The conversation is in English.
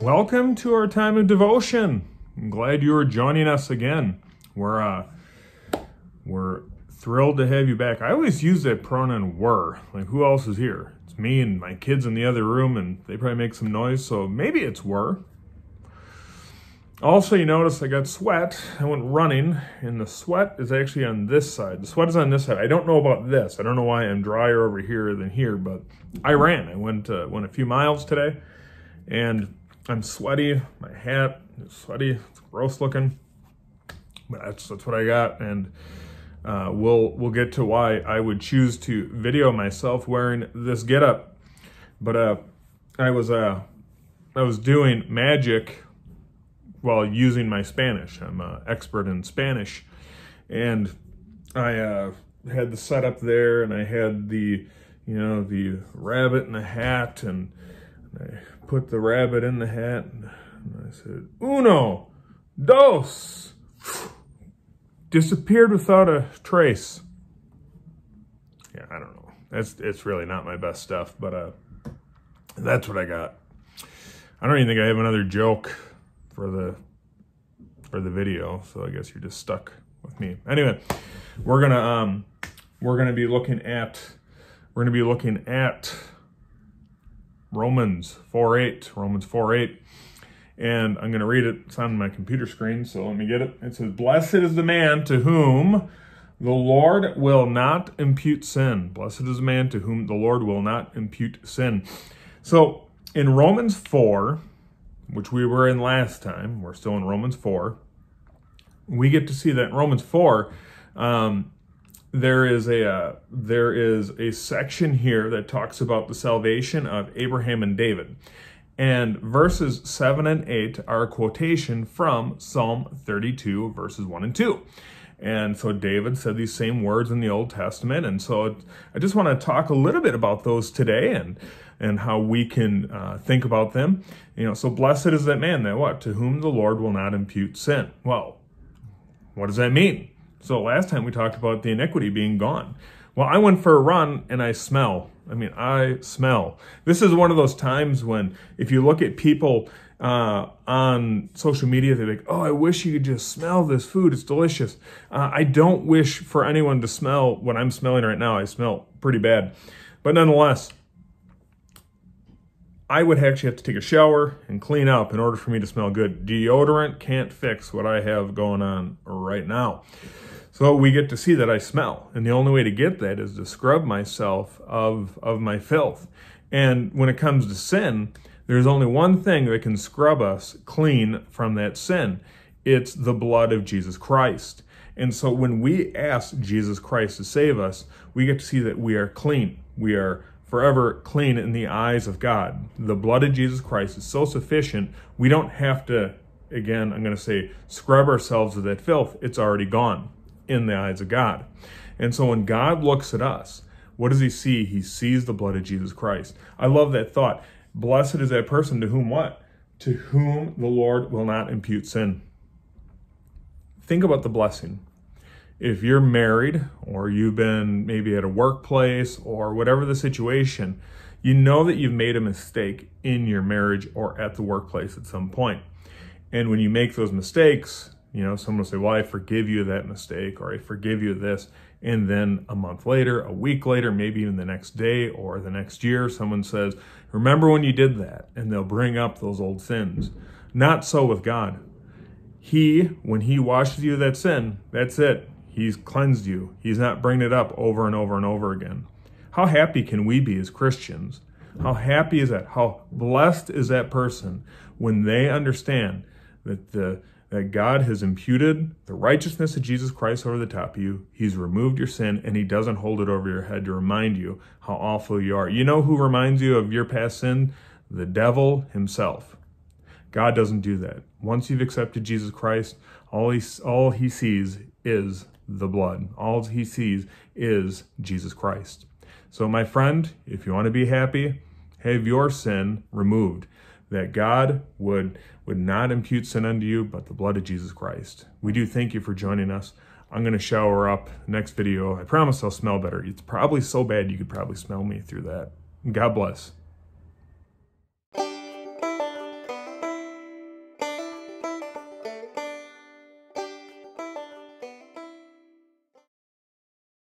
Welcome to our time of devotion. I'm glad you are joining us again. We're thrilled to have you back. I always use that pronoun were. Like, who else is here? It's me and my kids in the other room, and they probably make some noise, so maybe it's were. Also, you notice I got sweat. I went running, and the sweat is actually on this side. The sweat is on this side. I don't know about this. I don't know why I'm drier over here than here, but I ran. I went a few miles today, and I'm sweaty. My hat is sweaty. It's gross looking, but that's what I got. And we'll get to why I would choose to video myself wearing this getup. But I was doing magic while using my Spanish. I'm an expert in Spanish, and I had the setup there, and I had the rabbit in the hat, and I put the rabbit in the hat, and I said, uno, dos, disappeared without a trace. Yeah, I don't know. It's really not my best stuff, but that's what I got. I don't even think I have another joke for the video, so I guess you're just stuck with me. Anyway, we're gonna be looking at Romans 4:8, and I'm going to read it. It's on my computer screen, so let me get it. It says, "Blessed is the man to whom the Lord will not impute sin." Blessed is the man to whom the Lord will not impute sin. So in Romans 4, which we were in last time, we're still in Romans 4, we get to see that in Romans 4, there is a section here that talks about the salvation of Abraham and David. And verses 7 and 8 are a quotation from Psalm 32, verses 1 and 2. And so David said these same words in the Old Testament. And so I just want to talk a little bit about those today and how we can think about them. So blessed is that man that what? To whom the Lord will not impute sin. Well, what does that mean? So last time we talked about the iniquity being gone. Well, I went for a run and I smell. I smell. This is one of those times when if you look at people on social media, they're like, oh, I wish you could just smell this food. It's delicious. I don't wish for anyone to smell what I'm smelling right now. I smell pretty bad. But nonetheless, I would actually have to take a shower and clean up in order for me to smell good. Deodorant can't fix what I have going on right now. So we get to see that I smell. And the only way to get that is to scrub myself of my filth. And when it comes to sin, there's only one thing that can scrub us clean from that sin. It's the blood of Jesus Christ. And so when we ask Jesus Christ to save us, we get to see that we are clean. We are forever clean in the eyes of God. The blood of Jesus Christ is so sufficient, we don't have to, again, I'm going to say, scrub ourselves of that filth. It's already gone in the eyes of God. And so when God looks at us, what does he see? He sees the blood of Jesus Christ. I love that thought. Blessed is that person to whom what? To whom the Lord will not impute sin. Think about the blessing. If you're married or you've been maybe at a workplace or whatever the situation, you know that you've made a mistake in your marriage or at the workplace at some point. And when you make those mistakes, someone will say, well, I forgive you that mistake, or I forgive you this. And then a month later, a week later, maybe even the next day or the next year, someone says, remember when you did that? And they'll bring up those old sins. Not so with God. When he washes you of that sin, that's it. He's cleansed you. He's not bringing it up over and over and over again. How happy can we be as Christians? How happy is that? How blessed is that person when they understand that God has imputed the righteousness of Jesus Christ over the top of you. He's removed your sin, and he doesn't hold it over your head to remind you how awful you are. You know who reminds you of your past sin? The devil himself. God doesn't do that. Once you've accepted Jesus Christ, all he sees is the blood. All he sees is Jesus Christ. So my friend, if you want to be happy, have your sin removed. That God would not impute sin unto you, but the blood of Jesus Christ. We do thank you for joining us. I'm going to shower up. Next video, I promise I'll smell better. It's probably so bad you could probably smell me through that. God bless.